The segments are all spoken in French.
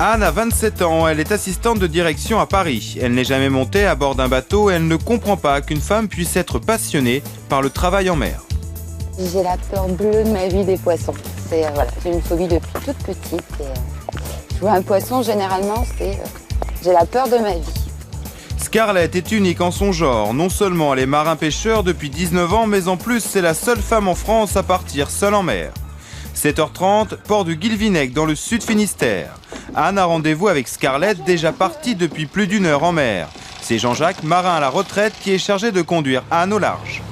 Anne a 27 ans, elle est assistante de direction à Paris. Elle n'est jamais montée à bord d'un bateau et elle ne comprend pas qu'une femme puisse être passionnée par le travail en mer. J'ai la peur bleue de ma vie des poissons. Voilà, j'ai une phobie depuis toute petite. Je vois un poisson, généralement, j'ai la peur de ma vie. Scarlett est unique en son genre. Non seulement elle est marin-pêcheur depuis 19 ans, mais en plus c'est la seule femme en France à partir seule en mer. 7h30, port du Guilvinec dans le sud Finistère. Anne a rendez-vous avec Scarlett, déjà partie depuis plus d'1 heure en mer. C'est Jean-Jacques, marin à la retraite, qui est chargé de conduire Anne au large.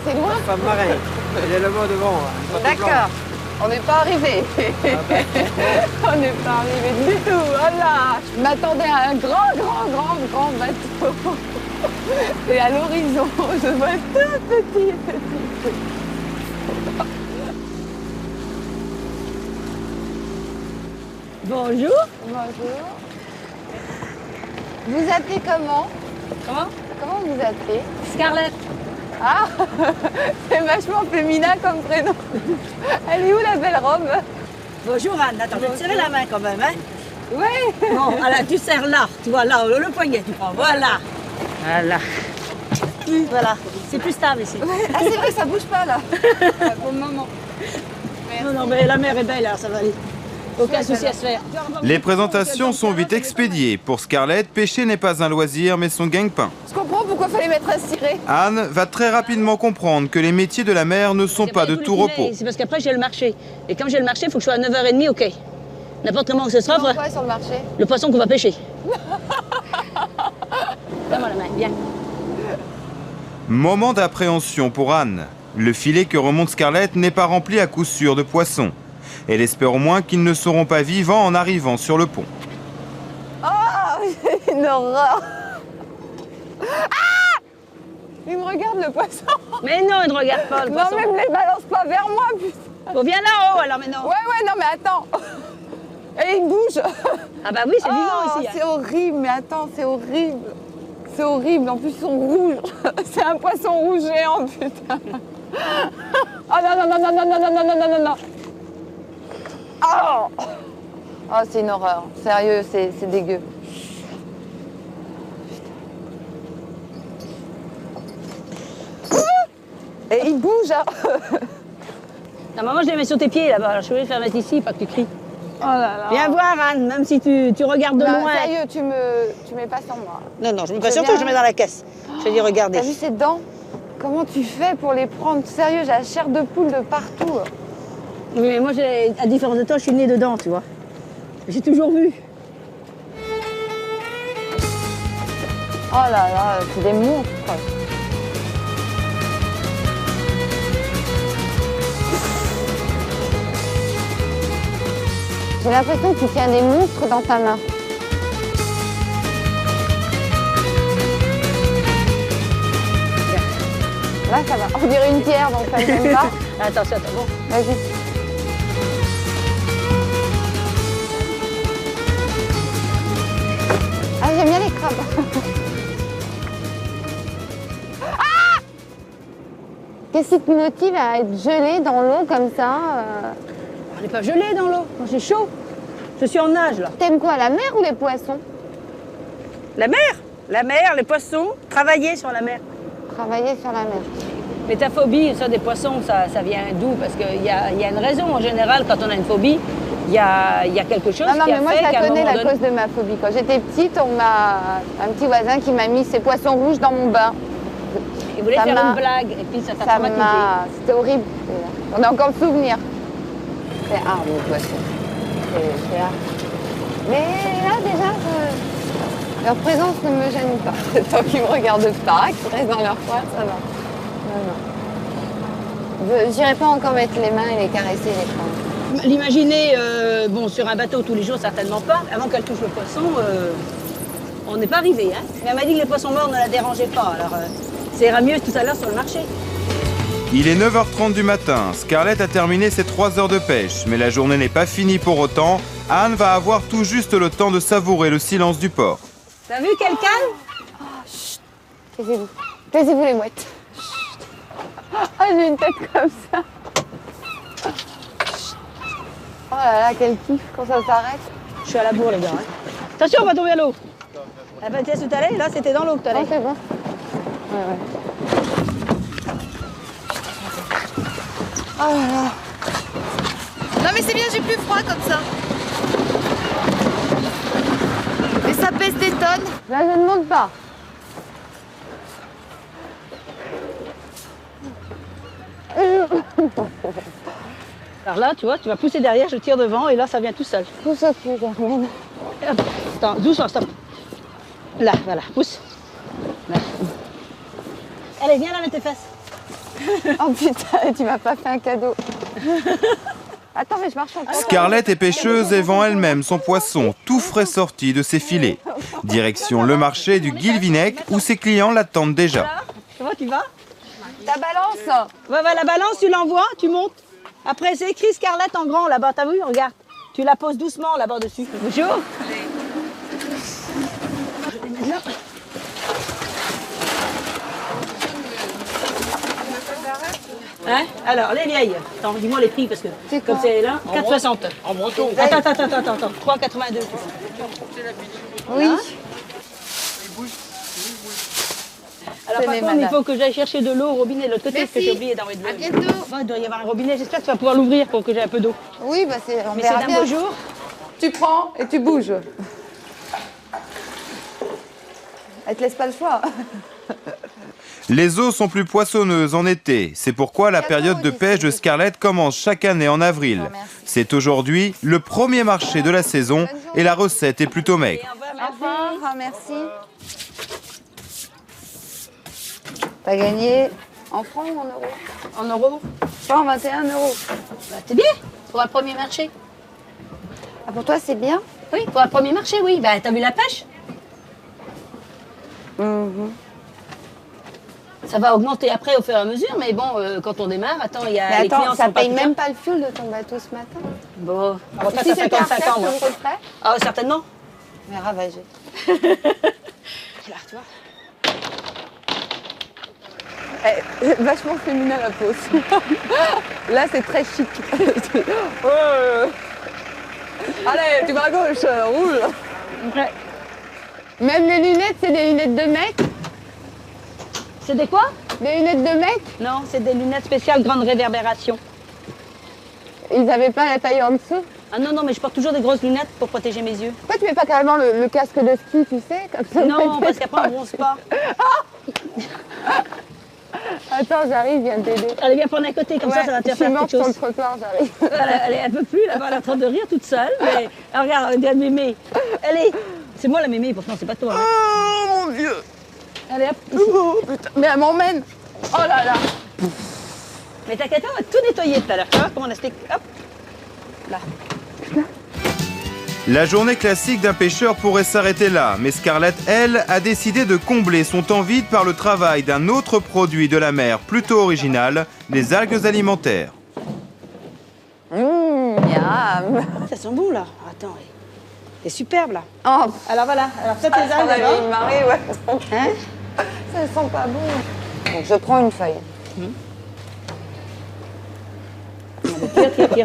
C'est loin? Femme marin, il y a le mot devant. D'accord, on n'est pas arrivé. On n'est pas arrivé du tout. Voilà. Je m'attendais à un grand bateau. Et à l'horizon, je vois tout petit. Bonjour. Bonjour. Vous appelez comment? Comment vous appelez? Scarlett. Ah, c'est vachement féminin comme prénom. Elle est où la belle robe? Bonjour Anne. Attends, je vais te serrer la main quand même, hein? Oui. Bon, alors tu serres là, tu vois là, le poignet, tu prends, voilà. Voilà, c'est plus stable ici. Ouais. Ah c'est vrai, ça bouge pas là. Pour le moment. Merci. Non, mais la mer est belle, alors ça va aller. Aucun souci à se faire. Les présentations sont vite expédiées. Pour Scarlett, pêcher n'est pas un loisir, mais son gagne-pain. Je comprends pourquoi fallait mettre un ciré. Anne va très rapidement comprendre que les métiers de la mer ne sont pas de tout repos. C'est parce qu'après j'ai le marché. Et comme j'ai le marché, il faut que je sois à 9h30 au quai. N'importe comment que ce soit. Quoi sur le marché? Le poisson qu'on va pêcher. Donne-moi la main, viens. Moment d'appréhension pour Anne. Le filet que remonte Scarlett n'est pas rempli à coup sûr de poissons. Elle espère au moins qu'ils ne seront pas vivants en arrivant sur le pont. Oh, une horreur. Ah! Il me regarde le poisson. Mais non, il ne regarde pas le poisson. Non, mais me les balance pas vers moi, putain. Bon, viens là-haut alors maintenant. Ouais, non, mais attends. Et il bouge. Ah bah oui, c'est vivant ici. C'est horrible, mais attends, c'est horrible. C'est horrible, en plus ils sont rouges. C'est un poisson rouge géant, putain. Oh non. Oh, c'est une horreur. Sérieux, c'est dégueu. Et il bouge, hein. Non, maman, je les mets sur tes pieds là-bas. Alors, je vais les faire mettre ici, pas que tu cries. Oh là là. Viens voir, Anne, même si tu regardes de Non, loin. sérieux, tu mets pas sur moi. Non, je mets pas sur toi, je mets dans la caisse. Je vais dire, regardez. T'as vu ces dents? Comment tu fais pour les prendre? Sérieux, j'ai la chair de poule de partout. Oui, mais moi, à différence de toi, je suis née dedans, tu vois. J'ai toujours vu. Oh là là, c'est des monstres. J'ai l'impression que tu tiens des monstres dans ta main. Là, ça va. On dirait une pierre, donc ça ne m'aime pas. Attention, bon. Vas-y. Ah, j'aime bien les crabes. Ah! Qu'est-ce qui te motive à être gelé dans l'eau comme ça On n'est pas gelé dans l'eau, quand c'est chaud. Je suis en nage, là. T'aimes quoi, la mer ou les poissons? La mer, les poissons, travailler sur la mer. Travailler sur la mer. Mais ta phobie, ça, des poissons, ça vient d'où? Parce qu'il y a une raison, en général, quand on a une phobie, il y a quelque chose Non, qui mais a moi, fait je qu'à la un connais, moment la donné... cause de ma phobie. Quand j'étais petite, un petit voisin qui m'a mis ses poissons rouges dans mon bain. Il voulait Ça faire m'a- une blague, et puis ça t'a traumatisé. C'était horrible. On a encore le souvenir. C'est hard, le poisson. C'est hard. Mais là, déjà, leur présence ne me gêne pas. Tant qu'ils ne me regardent pas, qu'ils restent dans leur coin, ça va. Non. J'irai pas encore mettre les mains et les caresser, les prendre. L'imaginer, bon, sur un bateau tous les jours, certainement pas. Avant qu'elle touche le poisson, on n'est pas arrivé. Hein. Mais elle m'a dit que les poissons morts ne la dérangeaient pas. Alors, ça ira mieux tout à l'heure sur le marché. Il est 9h30 du matin. Scarlett a terminé ses 3 heures de pêche. Mais la journée n'est pas finie pour autant. Anne va avoir tout juste le temps de savourer le silence du port. T'as vu quelqu'un? Taisez-vous. Taisez-vous les mouettes. Chut. Ah, j'ai une tête comme ça. Chut. Oh là là, quel kiff quand ça s'arrête. Je suis à la bourre, les gars. Hein. Attention, on va tomber à l'eau. Ah bah, tiens, où t'allais, là, c'était dans l'eau que t'allais. Non, c'est bon. Ouais. Oh là là. Non mais c'est bien, j'ai plus froid comme ça. Et ça pèse des tonnes. Là, je ne monte pas. Alors là, tu vois, tu vas pousser derrière, je tire devant et là, ça vient tout seul. Pousse au cul, Germaine. Hop. Attends, doucement, stop. Là, voilà, pousse. Là. Allez, viens là, mets tes fesses. Oh putain, tu m'as pas fait un cadeau. Attends, mais je marche en Scarlett est pêcheuse et vend elle-même son poisson, tout frais sorti de ses filets. Direction le marché du Guilvinec où ses clients l'attendent déjà. Là, tu vois, tu vas. Ta balance. Ouais, la balance, tu l'envoies, tu montes. Après, c'est écrit Scarlett en grand là-bas, t'as vu? Regarde. Tu la poses doucement là-bas dessus. Bonjour. Hein? Alors, les vieilles. Attends, dis-moi les prix parce que comme c'est là, 4,60. En breton. Attends, 3,82. Oui. Alors par contre, il faut que j'aille chercher de l'eau au robinet de l'autre côté parce que j'ai oublié d'envoyer de l'eau. À bientôt. Bon, il doit y avoir un robinet, j'espère que tu vas pouvoir l'ouvrir pour que j'ai un peu d'eau. Oui, bah c'est. On Mais c'est verra d'un bien. beau jour. Tu prends et tu bouges. Elle te laisse pas le choix. Les eaux sont plus poissonneuses en été. C'est pourquoi la période de pêche de Scarlett commence chaque année en avril. C'est aujourd'hui le premier marché de la saison et la recette est plutôt maigre. Au revoir, merci. T'as gagné en francs ou en euros? En euros. 121 euros. Bah, c'est bien pour un premier marché. Ah, pour toi, c'est bien? Oui, pour un premier marché, oui. Bah, t'as vu la pêche? Ça va augmenter après au fur et à mesure, mais bon, quand on démarre, attends, il y a Mais les clients attends, ça sont pas paye tout même là. pas le fuel de ton bateau ce matin. Bon, on repasse Si à c'était 55 ans, moi. tu me referais? Ah, certainement. Mais ravagé. Là, tu vois. Vachement féminin la pose. Là, c'est très chic. Allez, tu vas à gauche, roule. Ouais. Même les lunettes, c'est des lunettes de mec? C'est des quoi? Des lunettes de mec? Non, c'est des lunettes spéciales grande réverbération. Ils avaient pas la taille en dessous? Ah non, non, mais je porte toujours des grosses lunettes pour protéger mes yeux. Pourquoi tu mets pas carrément le casque de ski, tu sais? Comme ça, Non, parce qu'après on bronze pas. Attends, j'arrive, viens t'aider. Allez, viens prendre un côté, comme ça va te je suis faire morte quelque sur le chose. trottoir, j'arrive. Voilà, elle est un peu plus là-bas, elle est en train de rire toute seule. Mais alors, regarde, regarde mémé. Allez, c'est moi la mémé, pourtant c'est pas toi. Hein. Oh mon Dieu! Allez, hop, ici. Oh putain, mais elle m'emmène! Oh là là! Mais t'inquiète pas, on va tout nettoyer tout à l'heure. Tu vois comment on explique? Hop, là. La journée classique d'un pêcheur pourrait s'arrêter là, mais Scarlett, elle, a décidé de combler son temps vide par le travail d'un autre produit de la mer plutôt original, les algues alimentaires. Miam! Ça sent bon là. Attends, c'est superbe là. Oh, Alors voilà, alors ça tes algues on avait d'abord. une marée, ouais. Hein? Ça sent pas bon. Donc je prends une feuille.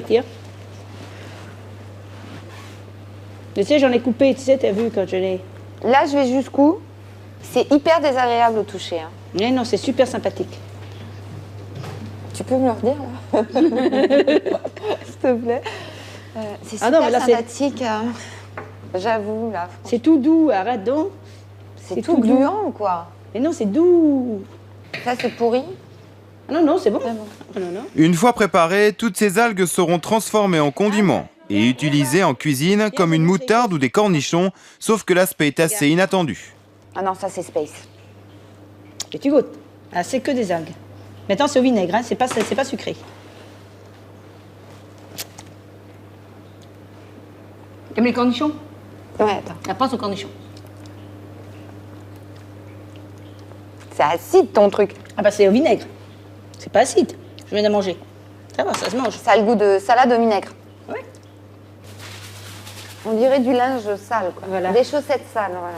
Tire. Tu sais, j'en ai coupé, tu sais, t'as vu quand je l'ai. Là, je vais jusqu'où? C'est hyper désagréable au toucher. Hein. Mais non, c'est super sympathique. Tu peux me le redire là? S'il te plaît. C'est super Ah non, mais là, c'est- sympathique. J'avoue, là. C'est tout doux, arrête donc. C'est c'est tout tout doux. gluant, quoi. Mais non, c'est doux. Ça, c'est pourri. Ah non, non, c'est bon. Ah bon. Ah non, non. Une fois préparées, toutes ces algues seront transformées en condiments et utilisées en cuisine comme une moutarde ou des cornichons, sauf que l'aspect est assez inattendu. Ah non, ça, c'est space. Et tu goûtes. Ah, c'est que des algues. Maintenant, c'est au vinaigre, hein. C'est pas sucré. T'aimes les cornichons? Ouais, attends. La passe aux cornichons. C'est acide, ton truc. Ah bah, c'est au vinaigre. C'est pas acide. Je viens de manger. Ça va, ça se mange. Ça a le goût de salade au vinaigre. Ouais. On dirait du linge sale, quoi. Voilà. Des chaussettes sales, voilà.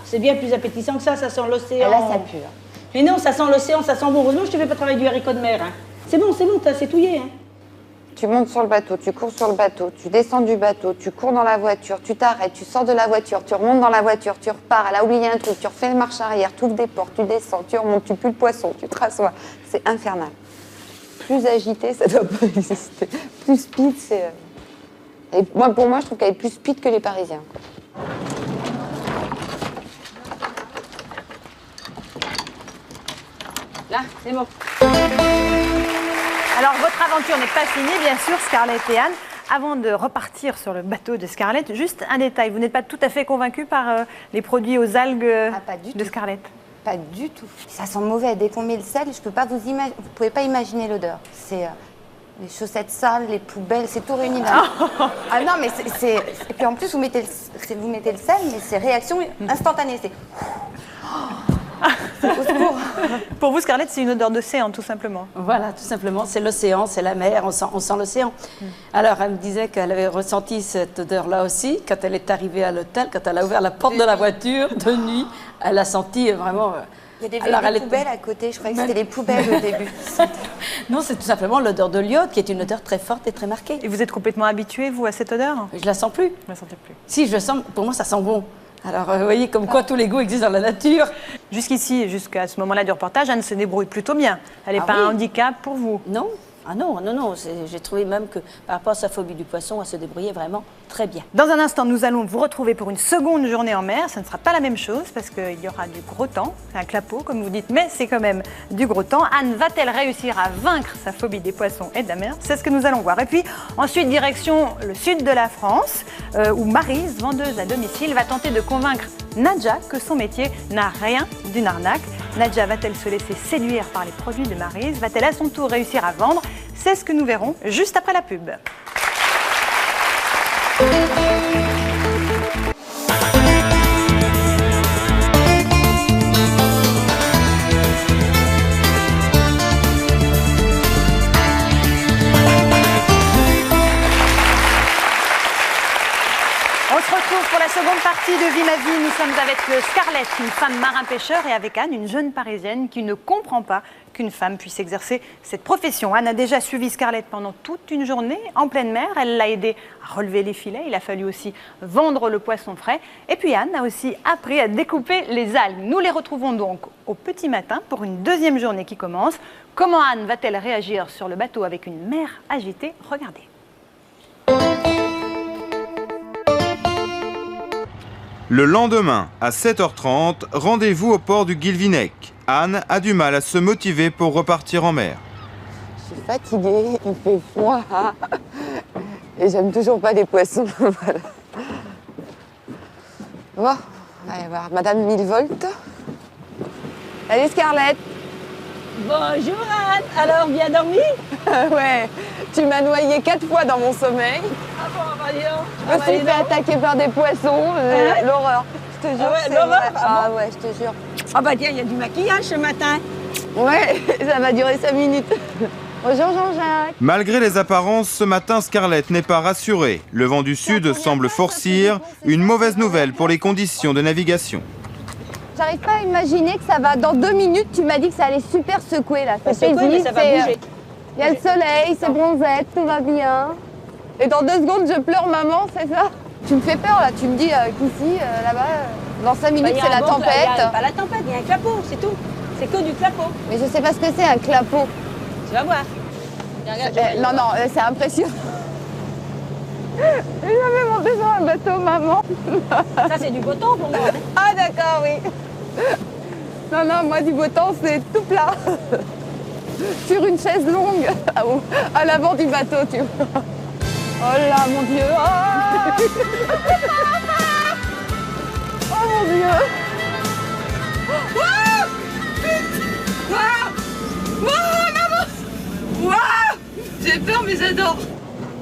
C'est bien plus appétissant que ça sent l'océan. Et là, ça pue. Hein. Mais non, ça sent l'océan, ça sent bon. Heureusement, je te fais pas travailler du haricot de mer. Hein. C'est bon, c'est touillé. Hein. Tu montes sur le bateau, tu cours sur le bateau, tu descends du bateau, tu cours dans la voiture, tu t'arrêtes, tu sors de la voiture, tu remontes dans la voiture, tu repars, elle a oublié un truc, tu refais une marche arrière, tu ouvres des portes, tu descends, tu remontes, tu pues le poisson, tu te rassois. C'est infernal. Plus agité, ça doit pas exister. Plus speed, c'est... Et moi, pour moi, je trouve qu'elle est plus speed que les Parisiens, quoi. Là, c'est bon. Alors, votre aventure n'est pas finie, bien sûr, Scarlett et Anne. Avant de repartir sur le bateau de Scarlett, juste un détail. Vous n'êtes pas tout à fait convaincu par les produits aux algues pas du de tout. Scarlett? Pas du tout. Ça sent mauvais. Dès qu'on met le sel, vous pouvez pas imaginer l'odeur. C'est les chaussettes sales, les poubelles, c'est tout réuni là. Ah non, mais c'est... Et puis en plus, vous mettez le sel, mais c'est réaction instantanée. C'est... Au secours. Pour vous, Scarlett, c'est une odeur d'océan, tout simplement. Voilà, tout simplement, c'est l'océan, c'est la mer, on sent l'océan. Alors, elle me disait qu'elle avait ressenti cette odeur-là aussi, quand elle est arrivée à l'hôtel, quand elle a ouvert la porte de la voiture de nuit, elle a senti vraiment... Il y a des poubelles à côté, je croyais que c'était les poubelles au début. Non, c'est tout simplement l'odeur de l'iode, qui est une odeur très forte et très marquée. Et vous êtes complètement habitué, vous, à cette odeur? Je la sens plus. Vous ne la sentez plus. Si, je le sens, pour moi, ça sent bon. Alors, vous voyez, comme quoi tous les goûts existent dans la nature. Jusqu'ici, jusqu'à ce moment-là du reportage, Anne se débrouille plutôt bien. Elle n'est pas un handicap pour vous? Non. Ah non, j'ai trouvé même que par rapport à sa phobie du poisson, elle se débrouillait vraiment très bien. Dans un instant, nous allons vous retrouver pour une seconde journée en mer. Ce ne sera pas la même chose parce qu'il y aura du gros temps. C'est un clapot, comme vous dites, mais c'est quand même du gros temps. Anne va-t-elle réussir à vaincre sa phobie des poissons et de la mer? C'est ce que nous allons voir. Et puis, ensuite, direction le sud de la France, où Maryse, vendeuse à domicile, va tenter de convaincre Nadja que son métier n'a rien d'une arnaque. Nadja va-t-elle se laisser séduire par les produits de Maryse? Va-t-elle à son tour réussir à vendre? C'est ce que nous verrons juste après la pub. On se retrouve pour la seconde partie de Vie ma vie. Nous sommes avec Scarlett, une femme marin-pêcheur, et avec Anne, une jeune Parisienne qui ne comprend pas qu'une femme puisse exercer cette profession. Anne a déjà suivi Scarlett pendant toute une journée en pleine mer. Elle l'a aidée à relever les filets. Il a fallu aussi vendre le poisson frais. Et puis Anne a aussi appris à découper les algues. Nous les retrouvons donc au petit matin pour une deuxième journée qui commence. Comment Anne va-t-elle réagir sur le bateau avec une mer agitée? Regardez. Le lendemain, à 7h30, rendez-vous au port du Guilvinec. Anne a du mal à se motiver pour repartir en mer. Je suis fatiguée, il fait froid. Et j'aime toujours pas les poissons. Voilà. Bon, on va aller voir Madame 1000 volts. Salut Scarlett. Bonjour Anne, alors bien dormi? Ouais, tu m'as noyé 4 fois dans mon sommeil. Ah bon, bah dis donc. Je me suis fait attaquer par des poissons, l'horreur. Je te jure, ouais, c'est l'horreur, vrai. ah bon Ouais, je te jure. Ah bah tiens, il y a du maquillage ce matin. Ouais, ça va durer 5 minutes. Bonjour Jean-Jacques. Malgré les apparences, ce matin, Scarlett n'est pas rassurée. Le vent du sud semble forcir, une mauvaise nouvelle pour les conditions de navigation. J'arrive pas à imaginer que ça va, dans 2 minutes, tu m'as dit que ça allait super secouer là. Ça secoue, mais ça va bouger. Il y a le soleil, c'est bronzette, tout va bien. Et dans 2 secondes, je pleure maman, c'est ça? Tu me fais peur là, tu me dis qu'ici, là-bas, dans 5 minutes, Bah, c'est la tempête. Il y a pas la tempête, il y a un clapot, c'est tout. C'est que du clapot. Mais je sais pas ce que c'est un clapot. Tu vas voir. Regarde, Non, non, c'est impressionnant. J'ai jamais monté sur un bateau, maman. Ça, c'est du beau temps pour moi. Hein. Ah d'accord, oui. Non, non, moi du beau temps, c'est tout plat. Sur une chaise longue, à l'avant du bateau, tu vois. Oh là, mon Dieu. Ah oh mon Dieu. J'ai peur, mais j'adore.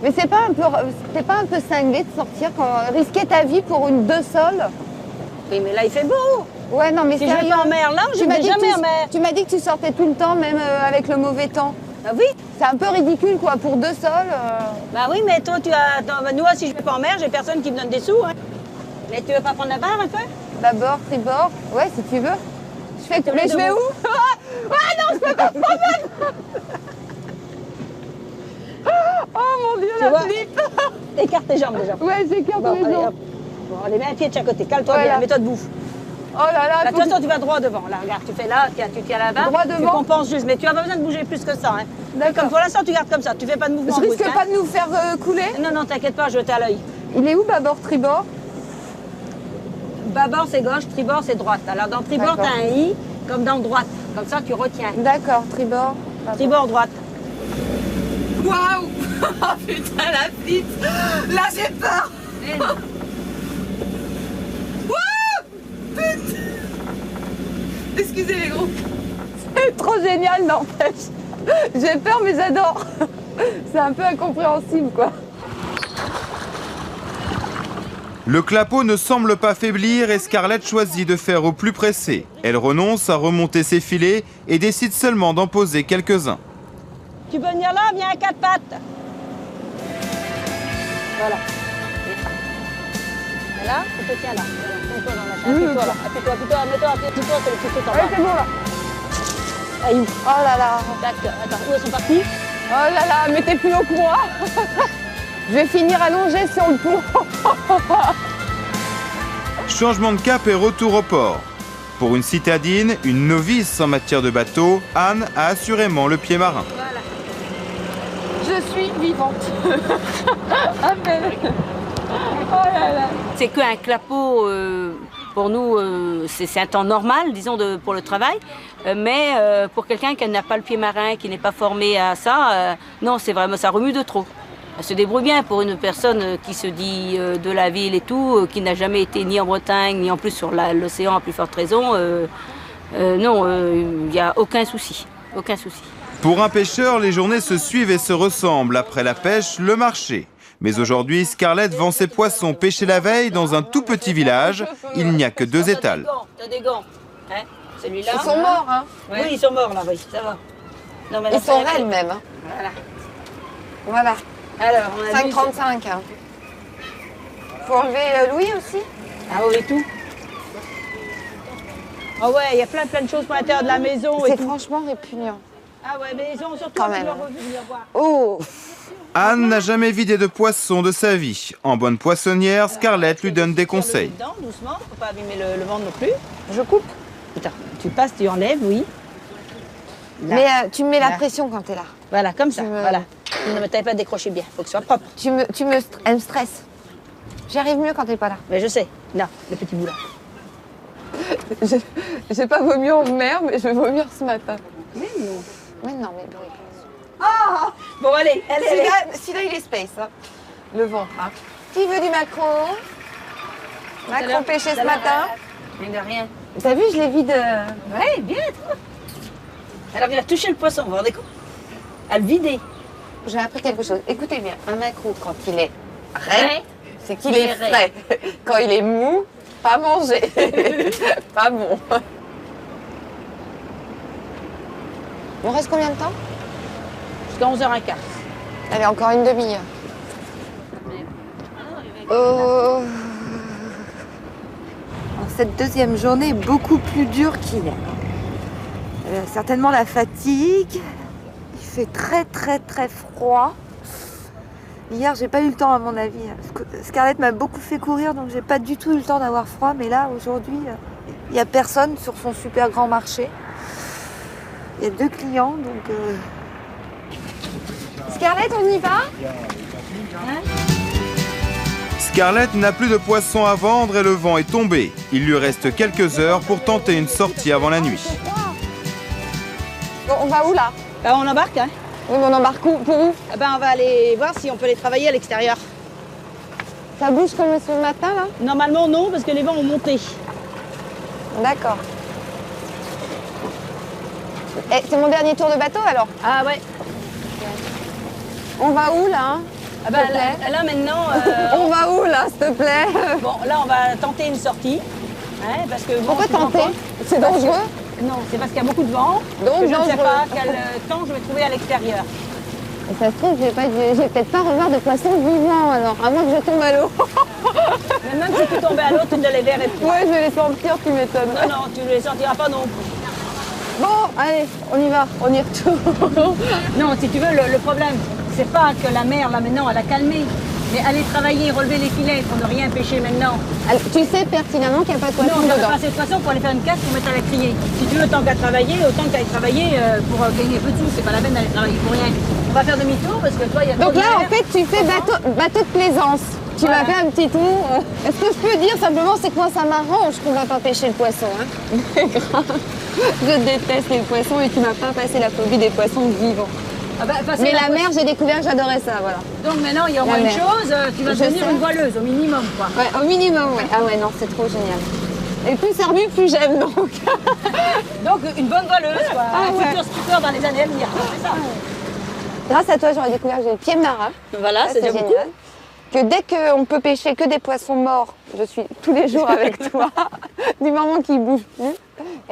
Mais c'est pas un peu cinglé de sortir, risquer ta vie pour une 2 sols? Oui, mais là, il fait beau. Ouais, non, mais Si je vais pas en mer là, je vais jamais en mer. Tu m'as dit que tu sortais tout le temps, même avec le mauvais temps. Ah oui. C'est un peu ridicule, quoi, pour 2 sols. Bah oui, mais toi, tu as... Attends, bah, nous, si je vais pas en mer, j'ai personne qui me donne des sous. Hein. Mais tu veux pas prendre la barre un peu? D'abord, tribord. Ouais, si tu veux. Je fais que... Mais je vais où? Ah non, je peux pas prendre. Oh mon Dieu, Tu la vois flip. Écarte tes jambes déjà. Ouais, j'écarte Bon, mes allez, jambes. hop. Bon, allez, mets un pied de chaque côté. Calme-toi Voilà. bien, mets-toi debout. Oh là là, Là, faut que- attention, tu vas droit devant. Là, regarde, tu fais là, tiens, tu tiens là-bas. Droit Tu devant. compenses juste, mais tu n'as pas besoin de bouger plus que ça. Hein. D'accord. Comme pour l'instant, tu gardes comme ça. Tu fais pas de mouvement Je risque brusque, hein. pas de nous faire couler. Non, non, t'inquiète pas, je t'ai à l'œil. Il est où, bâbord, tribord? Bâbord, c'est gauche, tribord, c'est droite. Alors, dans tribord, D'accord. t'as un I, comme dans droite. Comme ça, tu retiens. D'accord, tribord. Tribord, droite. Waouh. Oh putain, la flip. Là, j'ai peur. Excusez les gros. C'est trop génial, n'empêche. J'ai peur, mais j'adore. C'est un peu incompréhensible, quoi. Le clapot ne semble pas faiblir et Scarlett choisit de faire au plus pressé. Elle renonce à remonter ses filets et décide seulement d'en poser quelques-uns. Tu peux venir là, viens à quatre pattes. Voilà. Et là, tu te tiens là. Tiens-toi dans la chaise. Appuie-toi là. Appuie-toi, mets-toi, appuie-toi, c'est le petit truc en Ouais, bas. c'est bon, là. Aïe, où Oh là là. Tac, attends, où elles sont parties? Oh là là, mais t'es plus haut que moi. Je vais finir allongée sur le pont. Changement de cap et retour au port. Pour une citadine, une novice en matière de bateau, Anne a assurément le pied marin. Je suis vivante. Ah, belle. Oh là là. C'est qu'un clapot, pour nous, c'est un temps normal, disons, pour le travail. Mais pour quelqu'un qui n'a pas le pied marin, qui n'est pas formé à ça, non, c'est vraiment, ça remue de trop. Elle se débrouille bien pour une personne qui se dit de la ville et tout, qui n'a jamais été ni en Bretagne, ni en plus sur l'océan à plus forte raison. Non, il n'y a aucun souci, aucun souci. Pour un pêcheur, les journées se suivent et se ressemblent. Après la pêche, le marché. Mais aujourd'hui, Scarlett vend ses poissons pêchés la veille dans un tout petit village. Il n'y a que 2 étals. T'as des gants, hein? Celui-là. Ils sont morts, hein. Oui, ils sont morts là, oui, ça va. Non, mais là, Ils sont ça- raides même. Hein. Voilà. Voilà. Alors, on a 5,35. Hein. Faut enlever Louis aussi. Ah oui, et tout. Ah ouais, il y a plein de choses pour l'intérieur de la maison et C'est tout. franchement répugnant. Ah ouais, mais ils ont surtout Quand envie de même. venir voir. Oh. Anne n'a jamais vidé de poisson de sa vie. En bonne poissonnière, Scarlett lui donne des conseils. Dedans, doucement, faut pas abîmer le ventre non plus. Je coupe. Attends, tu passes, tu enlèves, oui. Là. Mais tu me mets la Là. pression quand t'es là. Voilà, comme ça, Tu me- voilà. Ne me t'avais pas décroché bien, faut que ce soit propre. Elle me stresse. J'y arrive mieux quand t'es pas là. Mais je sais, là, le petit bout là. J'ai pas vomi en mer, mais je vais vomir ce matin. Mais non. Mais non, mais Brigitte. Bon, allez, allez, allez. Celui-là, il est space. Hein. Le vent. Hein. Qui veut du macro? Macro pêché ce matin. Rien de rien. T'as vu, je l'ai vide. Ouais, bien, toi. Alors, viens toucher le poisson, vous vous rendez compte? À le vider. J'ai appris quelque chose. Écoutez bien, un macro, quand il est Ouais. raide, c'est qu'il est frais. Quand il est mou, pas manger. Pas bon. On reste combien de temps? Jusqu'à 11h15. Allez, encore une demi-heure. Oh. Cette deuxième journée est beaucoup plus dure qu'hier. Certainement la fatigue. Il fait très très très froid. Hier, j'ai pas eu le temps à mon avis. Scarlett m'a beaucoup fait courir, donc j'ai pas du tout eu le temps d'avoir froid. Mais là, aujourd'hui, il n'y a personne sur son super grand marché. Il y a 2 clients, donc... Scarlett, on y va? Scarlett n'a plus de poissons à vendre et le vent est tombé. Il lui reste quelques heures pour tenter une sortie avant la nuit. Bon, on va où là? Bah, on embarque, hein? Oui, mais on embarque où? Pour où? Ah ben, on va aller voir si on peut les travailler à l'extérieur. Ça bouge comme ce matin là? Normalement, non, parce que les vents ont monté. D'accord. Eh, c'est mon dernier tour de bateau alors? Ah ouais. On va où là? Ah bah, S'il te plaît. là maintenant, On va où là, s'il te plaît? bon, là, on va tenter une sortie. Hein, parce que, bon, Pourquoi tu te rends tenter? compte- C'est dangereux? Non, c'est parce qu'il y a beaucoup de vent. Donc, que je ne sais dangereux. pas quel temps je vais trouver à l'extérieur. Et ça se trouve, je vais peut-être pas revoir de poisson vivant alors, à moins que je tombe à l'eau. Mais même si tu tombais à l'eau, tu ne les verrais plus. Ouais, je vais les sentir, tu m'étonnes. Non, non, tu ne les sortiras pas non plus. Bon, allez, on y va, on y retourne. Non, si tu veux, le problème, c'est pas que la mer, là, maintenant, elle a calmé. Mais aller travailler, relever les filets pour ne rien pêcher maintenant. Alors, tu sais pertinemment qu'il n'y a pas de poisson Non, on n'a dedans. pas assez de poisson pour aller faire une casse pour mettre à la criée. Si tu veux, tant qu'à travailler, autant qu'à travailler pour gagner peu de sous. C'est pas la peine d'aller travailler pour rien. On va faire demi-tour parce que toi, il y a trop Donc de là, en mer. fait, tu fais bateau de plaisance. Tu Voilà. vas faire un petit tour. Est-ce que je peux dire simplement, c'est que moi, ça m'arrange qu'on va pas pêcher le poisson. Hein. Grave. Je déteste les poissons et tu m'as pas passé la phobie des poissons vivants. Ah bah, passer Mais la poisson- mer, j'ai découvert, j'adorais ça, voilà. Donc maintenant, il y a au La moins une mer. chose, tu vas Je devenir sais. une voileuse au minimum, quoi. Ouais, au minimum, ouais. Ah ouais, non, c'est trop génial. Et plus ça remue, plus j'aime, donc. Donc une bonne voileuse, quoi. Ah Un ouais. futur skipper dans les années à venir. C'est ça. Grâce à toi, j'aurais découvert que j'ai le pied marin. Voilà, Ça, c'est déjà beaucoup. génial. Que dès qu'on peut pêcher que des poissons morts, je suis tous les jours avec toi, du moment qu'ils ne bougent plus.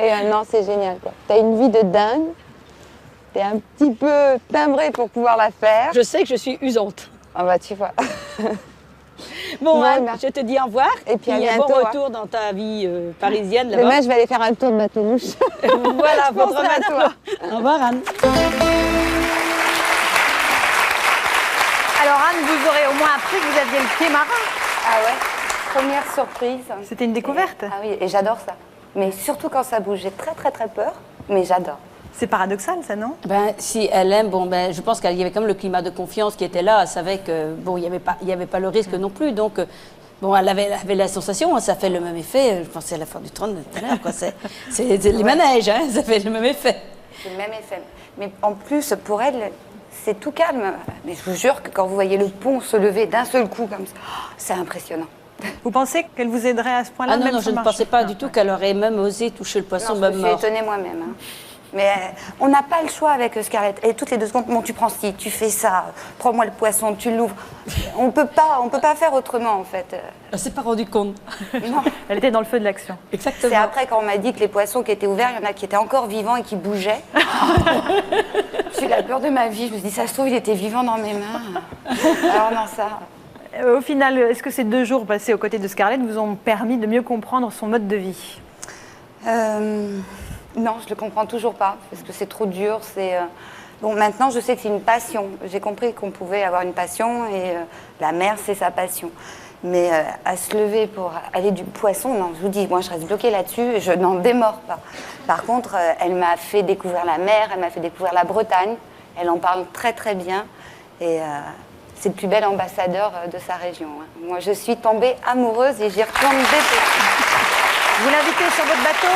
Et non, c'est génial. Tu as une vie de dingue. Tu es un petit peu timbré pour pouvoir la faire. Je sais que je suis usante. Ah bah tu vois. Bon, Ouais, Anne, bah. je te dis au revoir. Et puis à un bientôt, bon hein. retour dans ta vie parisienne Demain, là-bas. je vais aller faire un tour de bateau mouche. Voilà, Je votre penserai à remettre. Au revoir, Anne. Alors Anne, vous aurez au moins appris que vous aviez le pied marin. Ah ouais, première surprise. C'était une découverte. Ah oui, et j'adore ça. Mais surtout quand ça bouge, j'ai très très très peur, mais j'adore. C'est paradoxal, ça, non? Ben, si elle aime, bon, ben, je pense qu'il y avait quand même le climat de confiance qui était là. Elle savait que, bon, il n'y avait pas le risque non plus. Donc, bon, elle avait la sensation, hein, ça fait le même effet. Je pensais à la fin du trône de tout à l'heure, quoi. C'est les manèges, hein, ça fait le même effet. C'est le même effet. Mais en plus, pour elle, c'est tout calme. Mais je vous jure que quand vous voyez le pont se lever d'un seul coup comme ça, oh, c'est impressionnant. Vous pensez qu'elle vous aiderait à ce point-là? Ah non, même non, sans je ne marcher? pensais pas du tout qu'elle aurait même osé toucher le poisson, Non, je même me suis mort. étonnée moi-même. Hein. Mais on n'a pas le choix avec Scarlett. Et toutes les 2 secondes, bon, tu prends ci, tu fais ça, prends-moi le poisson, tu l'ouvres. On peut pas faire autrement en fait. Elle s'est pas rendue compte. Non. Elle était dans le feu de l'action. C'est Exactement. après quand on m'a dit que les poissons qui étaient ouverts, il y en a qui étaient encore vivants et qui bougeaient. J'ai eu la peur de ma vie. Je me suis dit, ça se trouve, il était vivant dans mes mains. Alors non, ça. Au final, est-ce que ces 2 jours passés aux côtés de Scarlett vous ont permis de mieux comprendre son mode de vie? Non, je le comprends toujours pas, parce que c'est trop dur. Bon, maintenant, je sais que c'est une passion. J'ai compris qu'on pouvait avoir une passion et la mer, c'est sa passion. Mais à se lever pour aller du poisson, non, je vous dis, moi, je reste bloquée là-dessus et je n'en démords pas. Par contre, elle m'a fait découvrir la mer, elle m'a fait découvrir la Bretagne. Elle en parle très, très bien. Et c'est le plus bel ambassadeur de sa région. Hein. Moi, je suis tombée amoureuse et j'y retourne dès que... Vous l'invitez sur votre bateau?